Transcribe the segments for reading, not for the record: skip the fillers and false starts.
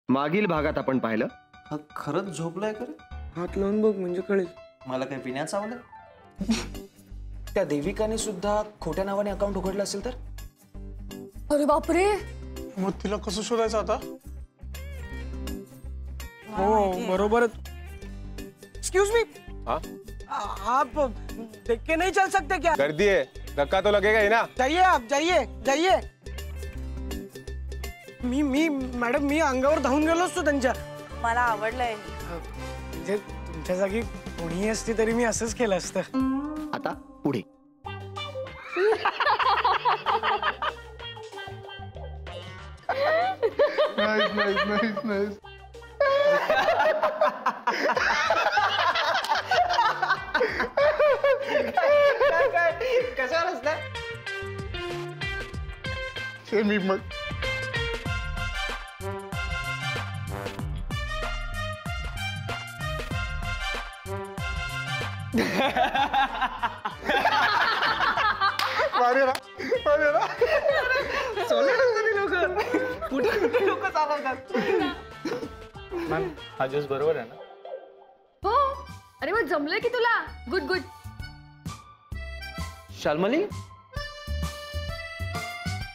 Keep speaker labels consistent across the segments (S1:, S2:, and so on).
S1: मागील भागात आपण पाहिलं.
S2: हा खरंच झोपलाय का रे?
S3: हात लावून बघ म्हणजे कळेल.
S2: मला काही पिण्याचं आवडेल.
S3: त्या देविकाने सुद्धा खोट्या नावाने अकाउंट उघडलं असेल तर?
S4: अरे बापरे,
S5: मग तिला कसं शोधायचं आता? हो बरोबर. एक्सक्यूज मी, आप देख के नहीं चल सकते क्या?
S6: कर दिए, धक्का तो लगेगा ही ना.
S5: जाइए आप, जाइए जाइए. मी मॅडम मी अंगावर धावून गेलो असतो त्यांच्या.
S4: मला आवडलंय.
S5: म्हणजे तुमच्या जागी कोणीही असती तरी मी असंच केलं असतं.
S1: आता पुढे.
S7: Nice nice nice nice.
S3: कशावर असतं?
S7: मी मग
S3: कुठे लोक चालवतात.
S6: मॅम हा ज्यूस बरोबर आहे ना?
S4: हो. अरे मग जमलंय की तुला. Good good.
S3: शाल्मली,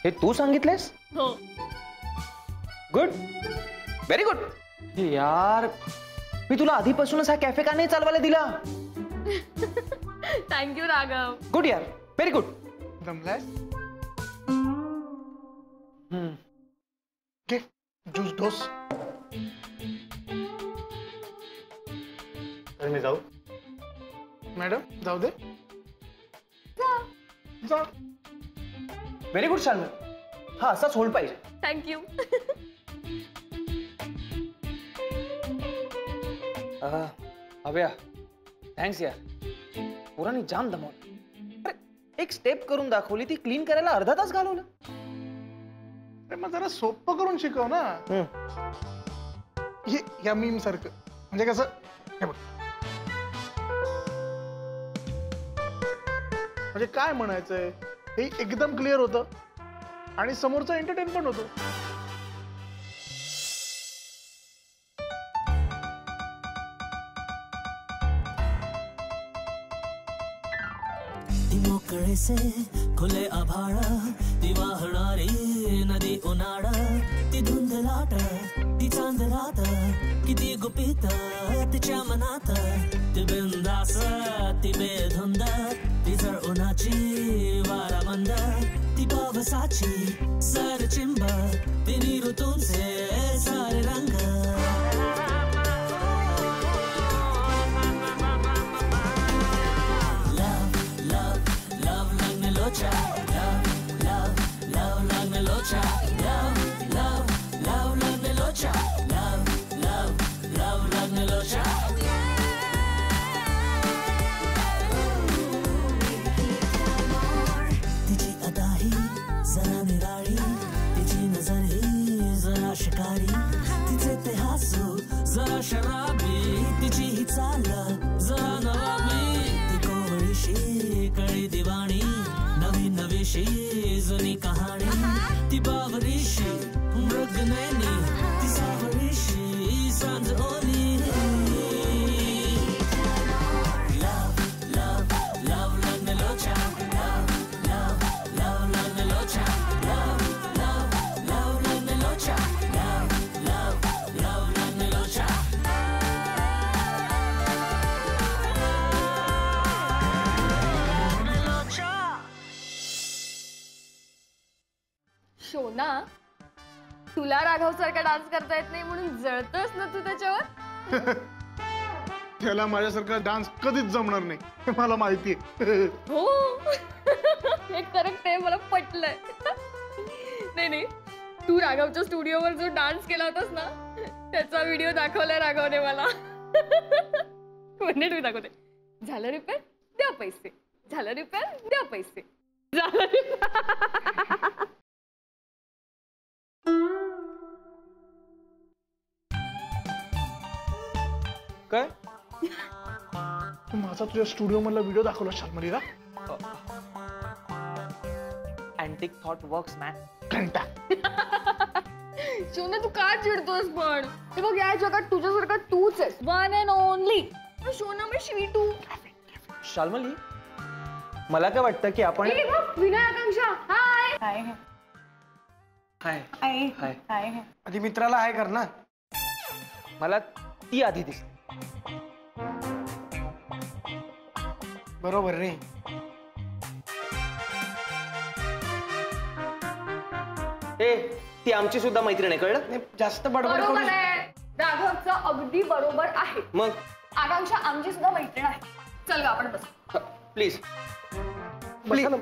S3: हे तू सांगितलेस?
S4: हो.
S3: Good, very good. यार मी तुला आधीपासूनच हा कॅफे का नाही चालवायला दिला?
S4: थँक्यू राघव.
S3: गुड यार, व्हेरी गुड.
S7: जमलाय. घे ज्यूस डोस.
S6: तर मी जाऊ?
S7: मॅडम जाऊ दे. जा.
S3: Very good Shalmali. हा असाच होल्ड पाहिजे.
S4: थँक्यू.
S3: अभ्या थँक्स यार. पुराणी जाम दमवलं. अरे एक स्टेप करून दाखवली, ती क्लीन करायला अर्धा तास घालवलं.
S7: मग जरा सोपं करून शिकव ना. हे या मीम सारखं. म्हणजे कसं, हे बघ, म्हणजे काय म्हणायचंय हे एकदम क्लिअर होतं आणि समोरचा एंटरटेन पण होतो.
S8: मोकळे से खुले आभाळ, ती वाहणारी नदी उन्हाळ, ती धुंद लाट, ती चांद रात, किती गुपित तिच्या मनात, ती बिंदास ती बेधुंद, ती जळ उन्हाची वारामंद, ती पावसाची सर चिंब, तिन्ही ऋतूंचे सारे रंग. तिची अदाही जरा निराळी, तिची नजर ही जरा शिकारी, तिचे ते हसू जरा शराबी, तिची ही चाल जरा नवाबी, ती कोवळीशी कळी दिवाणी, नवी नवीशी जुनी कहाणी, ती बावरीशी मृगनयनी, ती सावरीशी सांज ओली.
S4: शोना, तुला राघव सारखा डान्स करता येत नाही म्हणून जळतोस ना तू त्याच्यावर.
S7: त्याला माझ्यासारखा डान्स कधीच जमणार नाही हे मला माहितीये.
S4: हो. हे करेक्ट आहे, मला पटलंय. नाही नाही, तू राघवच्या स्टुडिओवर जो डान्स केला होतास ना, त्याचा व्हिडिओ दाखवलाय राघवने मला. मी दाखवते. झालं रिपेअर द्या पैसे, झालं रिपेअर द्या पैसे, झालं रिपेअर.
S3: काय
S7: तू माझा तुझ्या स्टुडिओ मधला व्हिडिओ दाखवला शाल्मलीला?
S3: Antique thought works man.
S7: घंटा.
S4: सोना तू का चिडतोस पण? हे बघ या जगात तुझ्यासारखा तूच आहेस, वन अँड ओनली. सोना मी स्वीटू.
S3: शाल्मली, मला काय वाटतं की आपण
S4: हे बघ विनय आकांक्षा. हाय.
S5: हाय
S4: हाय.
S3: हाय.
S5: हाय आधी मित्राला हाय कर ना.
S3: मला ती आधी दिसते.
S5: बरोबर रे.
S3: ए ती आमची सुद्धा मैत्रीण आहे, कळलं?
S5: नाही, जास्त बडबड करू
S4: बरोबर आहे. राघवचं अगदी बरोबर आहे.
S3: मग
S4: आकांक्षा आमची सुद्धा मैत्रीण आहे. चल ग आपण बस.
S3: प्लीज
S5: बसा ना.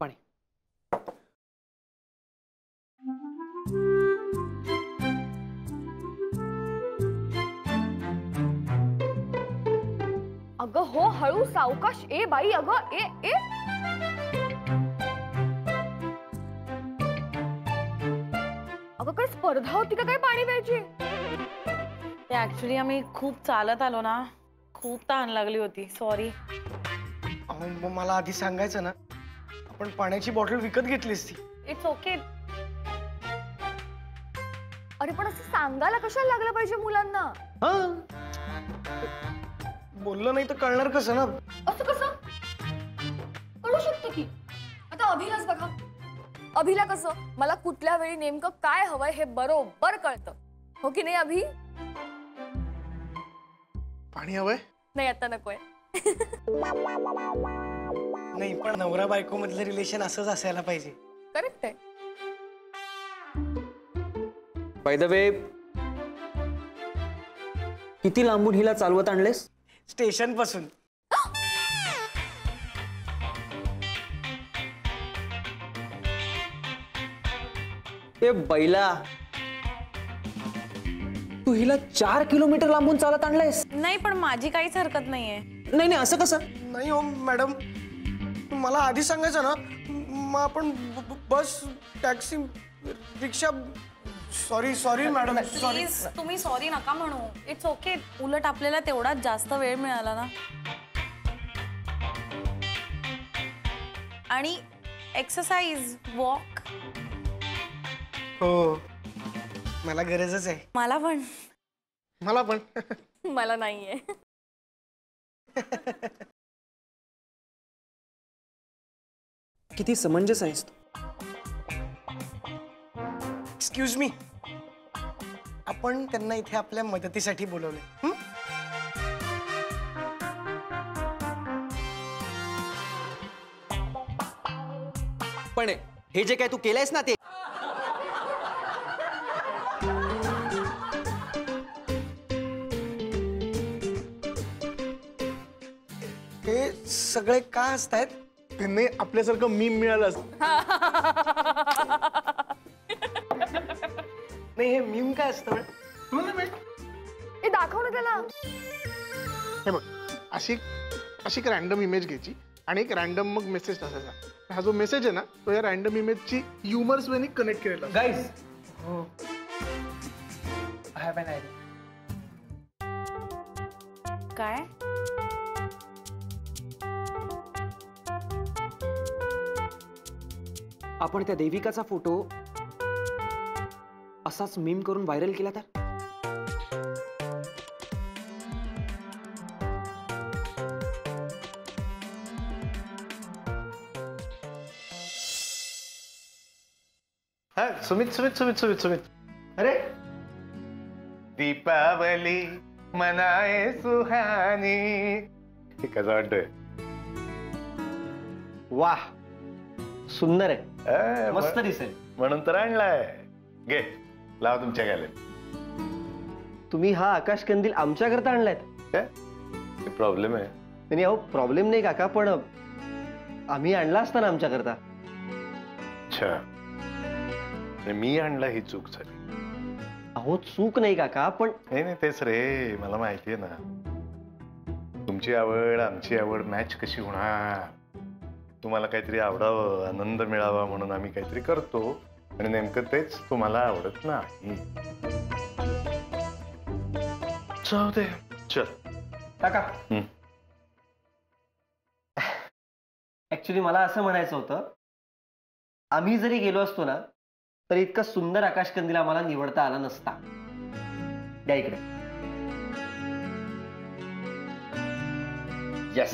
S3: पाणी.
S4: अगं हो, हळू सावकाश. ए बाई, अगं ए ए. अगं काय स्पर्धा होती का काय पाणी प्यायची?
S9: ते ऍक्च्युली आम्ही खूप चालत आलो ना, खूप तहान लागली होती. सॉरी.
S5: अहो, मग मला आधी सांगायचं ना, आपण पाण्याची बॉटल विकत घेतलीस ती.
S9: It's okay.
S4: अरे पण असं सांगायला कशाला लागलं पाहिजे मुलांना?
S5: बोललं नाही तर कळणार कसं ना?
S4: असं कसं कळू शकतं की? आता अभिलाच बघा. अभिला कसं मला कुठल्या वेळी नेमकं काय हवंय हे बरोबर कळतं, हो की नाही अभि?
S7: पाणी हवंय?
S4: नाही आता नकोय.
S5: नाही पण नवरा बायको मधलं रिलेशन असंच असायला पाहिजे.
S4: करेक्ट आहे.
S2: बाय द वे, किती लांबून हिला चालवत आणलेस?
S5: स्टेशन पासून.
S2: ए बैला, तू हिला 4 किलोमीटर लांबून चालत आणलंयस?
S9: नाही पण माझी काहीच हरकत नाहीये.
S2: नाही नाही, असं कसं?
S5: नाही हो मॅडम, मला आधी सांगायचं ना, मग आपण bus, taxi, rickshaw. Sorry madam, sorry.
S9: Please तुम्ही सॉरी नका म्हणू. It's okay. उलट आपल्याला तेवढाच जास्त वेळ मिळाला ना. आणि एक्सरसाइज, वॉक.
S5: हो, मला गरजच आहे.
S9: मला पण.
S7: मला पण.
S4: मला नाहीये.
S2: किती समंजस आहेस तू.
S5: एक्सक्यूज मी, आपण त्यांना इथे आपल्या मदतीसाठी बोलवले.
S2: पण हे जे काय तू केलंयस ना, ते
S5: हे सगळे का हसतायत?
S7: त्यांनी आपल्यासारखं मीम मिळालं असतं.
S5: नाही, हे मीम काय असतं?
S4: हे दाखव ना त्याला.
S7: हे बघ, अशी एक रॅन्डम इमेज घ्यायची आणि एक रॅन्डम मग मेसेज टाकायचा. हा जो मेसेज आहे ना, तो या रॅन्डम इमेजची ह्युमर्स वेनी कनेक्ट केलेला.
S3: Guys, I have N idea.
S9: काय?
S2: आपण त्या देविकाचा फोटो असाच मीम करून व्हायरल केला तर?
S10: हा, सुमित. अरे, दीपावली मनाए सुहानी. हे कसं वाटतंय?
S2: वाह, सुंदर आहे.
S10: मस्त
S2: दिसेल
S10: म्हणून तर आणलाय. घे, लावा तुमच्या गॅलरीत.
S2: तुम्ही हा आकाश कंदील आमच्याकरता आणलायत?
S10: काय प्रॉब्लेम आहे?
S2: नाही अहो, प्रॉब्लेम नाही काका, पण आम्ही आणला असता ना आमच्याकरता.
S10: अच्छा, मी आणला ही चूक झाली.
S2: अहो चूक नाही काका, पण
S10: नाही तेच रे, मला माहिती आहे ना तुमची आवड आमची आवड मॅच कशी होणार. तुम्हाला काहीतरी आवडावं, आनंद मिळावा म्हणून आम्ही काहीतरी करतो. आणि नेमकं तेच तुम्हाला आवडत नाही. जाऊ दे, चल.
S2: काका ऍक्च्युली मला असं म्हणायचं होतं, आम्ही जरी गेलो असतो ना तर इतका सुंदर आकाशकंदील आम्हाला निवडता आला नसता. द्या इकडे.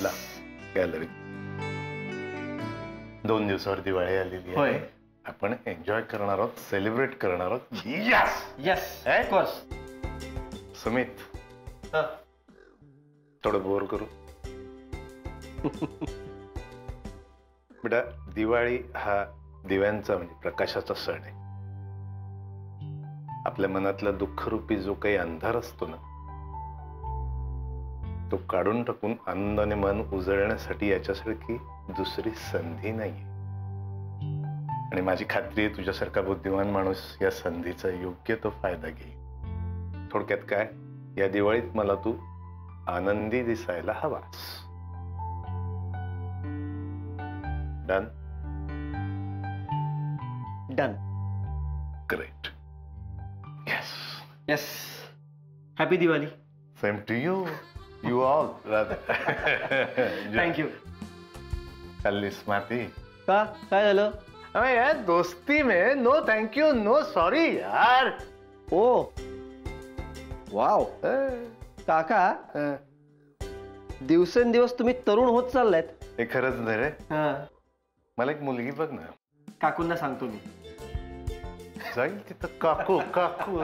S10: ला गॅलरी. 2 दिवसावर दिवाळी आलेली
S2: होय.
S10: आहे. आपण एन्जॉय करणार आहोत, सेलिब्रेट करणार आहोत.
S2: Yes yes of course.
S10: सुमित, थोडं बोर करू. बेटा, दिवाळी हा दिव्यांचा म्हणजे प्रकाशाचा सण आहे. आपल्या मनातला दुःखरूपी जो काही अंधार असतो ना, तो काढून टाकून आनंदाने मन उजळण्यासाठी याच्यासारखी दुसरी संधी नाहीये. आणि माझी खात्री आहे तुझ्यासारखा बुद्धिमान माणूस या संधीचा योग्य तो फायदा घेईल. थोडक्यात काय, या दिवाळीत मला तू आनंदी दिसायला हवास. Done?
S2: Done.
S10: Great. Yes
S2: yes. Happy Diwali.
S10: Same to you. You all.
S2: Thank you.
S10: खाल्ली स्मार्टी.
S2: का काय झालं?
S10: अरे यार, दोस्ती में no thank you no sorry यार.
S2: Oh wow. काका दिवसेंदिवस तुम्ही तरुण होत चाललायत.
S10: हे खरंच नाही रे. मला एक मुलगी बघ ना.
S2: काकूंना सांगतो मी.
S10: जाईल तिथं काकू काकू.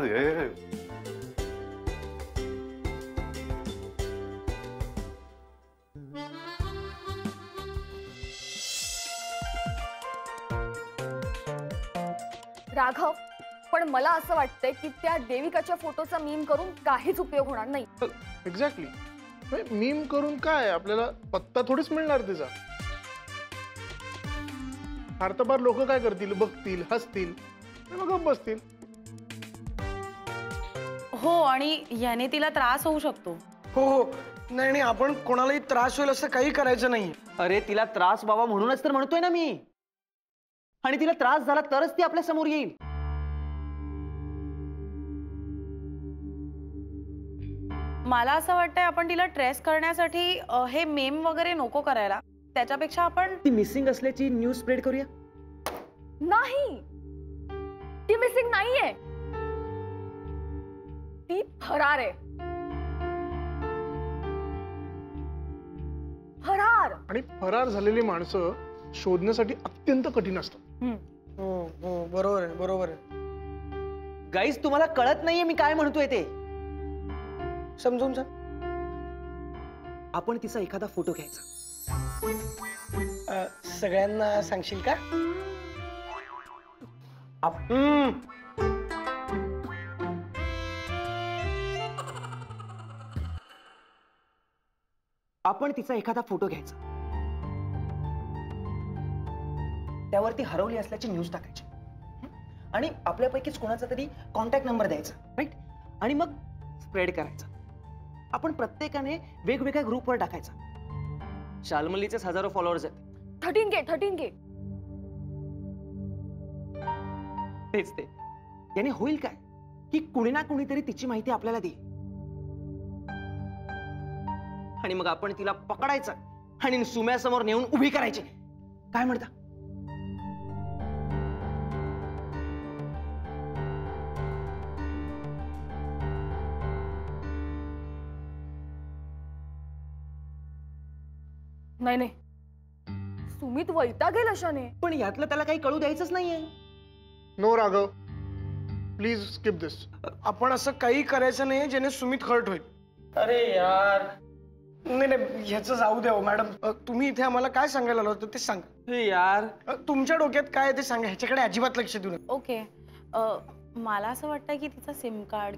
S4: राघव, पण मला असं वाटतंय की त्या देविकाच्या फोटोचा मीम करून काहीच उपयोग होणार नाही.
S7: एक्झॅक्टली. मीम करून काय, आपल्याला पत्ता थोडीच मिळणार तिचा. फार लोक काय करतील, बघतील, हसतील, मग गप्प बसतील.
S9: हो, आणि याने तिला त्रास होऊ शकतो.
S5: हो हो. नाही नाही, आपण कोणालाही त्रास होईल असं काही करायचं नाही.
S3: अरे तिला त्रास व्हावा म्हणूनच तर म्हणतोय ना मी. आणि तिला त्रास झाला तरच ती आपल्या समोर येईल.
S9: मला असं वाटतंय आपण तिला ट्रेस करण्यासाठी हे मेम वगैरे नको करायला. त्याच्यापेक्षा आपण
S3: ती मिसिंग असल्याची न्यूज स्प्रेड करूया.
S4: नाही, ती मिसिंग नाहीये, ती फरार आहे. फरार.
S7: आणि फरार झालेली माणसं शोधण्यासाठी अत्यंत कठीण असतात.
S5: हो हो, बरोबर आहे बरोबर आहे.
S3: गाईज, तुम्हाला कळत नाहीये मी काय म्हणतोय ते.
S5: समजून जा.
S3: आपण तिचा एखादा फोटो घ्यायचा.
S5: सगळ्यांना सांगशील का?
S3: आपण तिचा एखादा फोटो घ्यायचा, त्यावरती हरवली असल्याची न्यूज टाकायची आणि आपल्यापैकीच कोणाचा तरी कॉन्टॅक्ट नंबर द्यायचा, राईट? आणि मग स्प्रेड करायचा. आपण प्रत्येकाने वेगवेगळ्या ग्रुपवर टाकायचा. शाल्मलीचेच हजारो फॉलोअर्स आहेत.
S4: 13K.
S3: तेच ते. याने होईल काय की कुणी ना कुणीतरी तिची माहिती आपल्याला देईल आणि मग आपण तिला पकडायचं आणि सुम्यासमोर नेऊन उभी करायची. काय म्हणता?
S4: नाही नाही, सुमित वैतागेल अशाने.
S3: पण यातलं त्याला काही कळू द्यायचंच नाहीये.
S7: नो राघव, प्लीज स्किप दिस.
S5: आपण असं काही करायचं नाही ज्याने सुमित हर्ट होईल.
S3: अरे यार.
S5: नाही नाही, ह्याचं जाऊ द्या मॅडम. तुम्ही इथे आम्हाला काय सांगायला आलो होतं ते सांगा.
S3: यार,
S5: तुमच्या डोक्यात काय ते सांगा. ह्याच्याकडे अजिबात लक्ष देऊ नका.
S9: ओके. मला असं वाटतं की तिचा सिम कार्ड.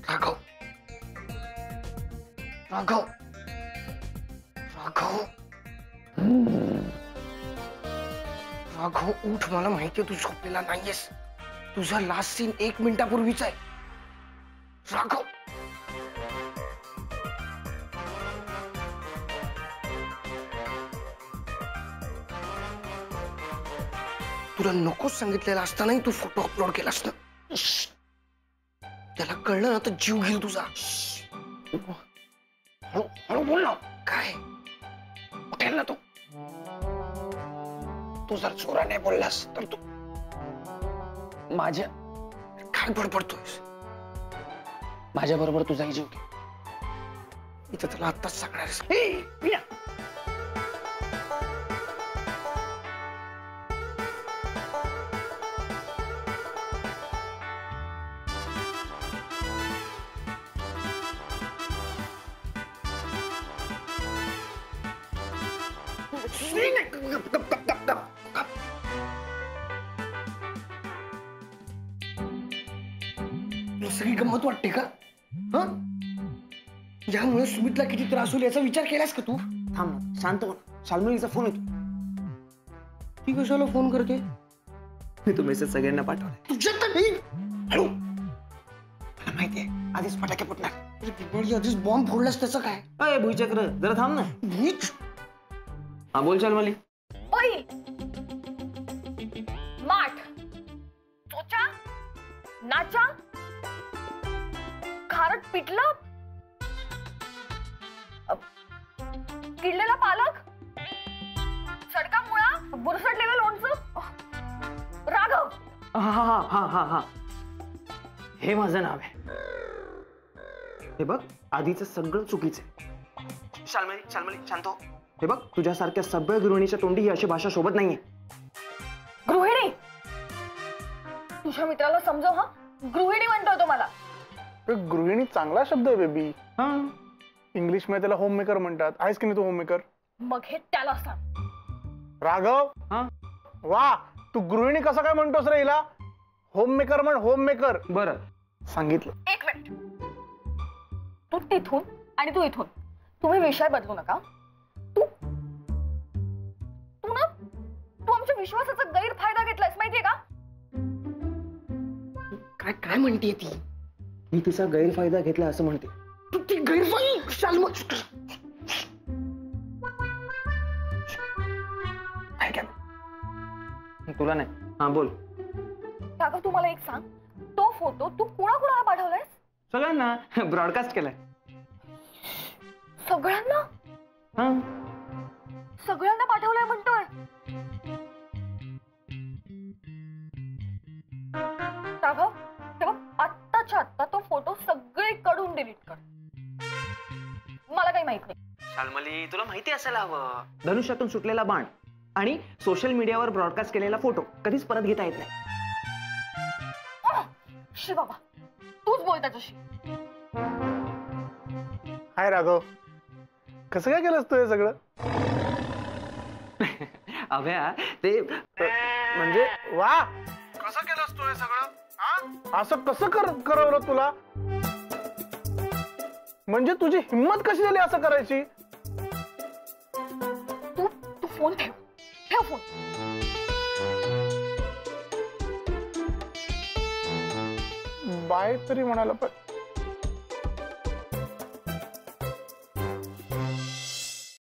S5: राघव राघव राघव राघव उठ, मला माहितीये तू झोपलेला नाहीयेस. तुझा लास्ट सीन 1 मिनिटापूर्वीचा आहे. राघव तुला नकोच सांगितलेलं असतानाही तू फोटो अपलोड केलास ना. त्याला कळलं ना तर जीव घेईल तुझा. हळू बोल ना. काय उठेल ना तू जर जोराने बोललास तर तू माझ्या काय बडबडतोयस. माझ्या बरोबर तुझाही जीव घे. मी तर तुला आत्ताच सांगणार. सगळी गंमत वाटते का? यामुळे सुमितला किती त्रास होईल याचा विचार केलास का तू?
S3: थांब ना, शांत हो ना. शाल्मलीचा फोन येतो.
S5: ती कशाला फोन करते?
S3: मी तो मेसेज सगळ्यांना पाठवलाय.
S5: तुझ्या हॅलो, मला माहितीये आधीच फटाके फुटणार. आधीच बॉम्ब फोडलास त्याचं काय?
S3: अय भुईचक्र, जरा थांब ना.
S5: भुईच
S3: हा बोल शाल्मली.
S4: ओय माठ चोचा नाचा खारट पिठलं किडलेला पालक सडका मुळा बुरसटलेलं लोणचं राघव.
S3: हा हा हा हा हा, हे माझं नाव आहे. हे बघ, आधीचं सगळं चुकीचं आहे. शाल्मली शांत हो. हे बघ, तुझ्यासारख्या सगळ्या गृहिणीच्या तोंडी ही अशी भाषा शोभत नाहीये.
S4: गृहिणी तुझ्या मित्राला समजव. हा गृहिणी म्हणतोय तो मला.
S7: गृहिणी चांगला शब्द आहे बेबी.
S3: हा,
S7: इंग्लिश मध्ये त्याला होम मेकर म्हणतात. आहेस की नाही तू होम मेकर?
S4: मग हे त्याला सांग.
S7: राघव,
S3: हा,
S7: वा, तू गृहिणी कसं काय म्हणतोस रे हिला? होम मेकर म्हण, होम मेकर.
S3: बरं
S7: सांगितलं.
S4: एक मिनिट, तू तिथून आणि तू इथून, तुम्ही विषय बदलू नका. तू ना तू आमच्या विश्वासाचा गैरफायदा घेतलायस माहितीये का?
S5: काय काय म्हणते ती?
S3: मी तिचा गैरफायदा घेतला असं म्हणते.
S5: तू ती गैरफायदा शाल्म
S3: तुला नाही. हा बोल.
S4: राघव, तू मला एक सांग, तो फोटो तू कुणाकुणाला पाठवलायस?
S3: सगळ्यांना ब्रॉडकास्ट केलाय.
S4: सगळ्यांना?
S3: हा,
S4: सगळ्यांना पाठवलंय म्हणतोय. राघव, हे बघ, आत्ताच्या आत्ता तो फोटो सगळीकडून डिलीट कर. मला काही माहित नाही.
S3: शाल्मली, तुला माहिती असायला हवं, धनुष्यातून सुटलेला बाण आणि सोशल मीडियावर ब्रॉडकास्ट केलेला फोटो कधीच परत घेता येत नाही.
S4: शी बाबा, तूच बोल त्याच्याशी.
S7: हाय राघव, कसं काय केलंस तू हे सगळं?
S3: अभ्या, ते
S7: म्हणजे वा, कसं केलंस तू हे सगळं? असं कसं करवलं तुला? म्हणजे तुझी हिंमत कशी झाली असं करायची?
S4: तू फोन ठेव. ठेव फोन.
S7: बाय तरी म्हणाला पण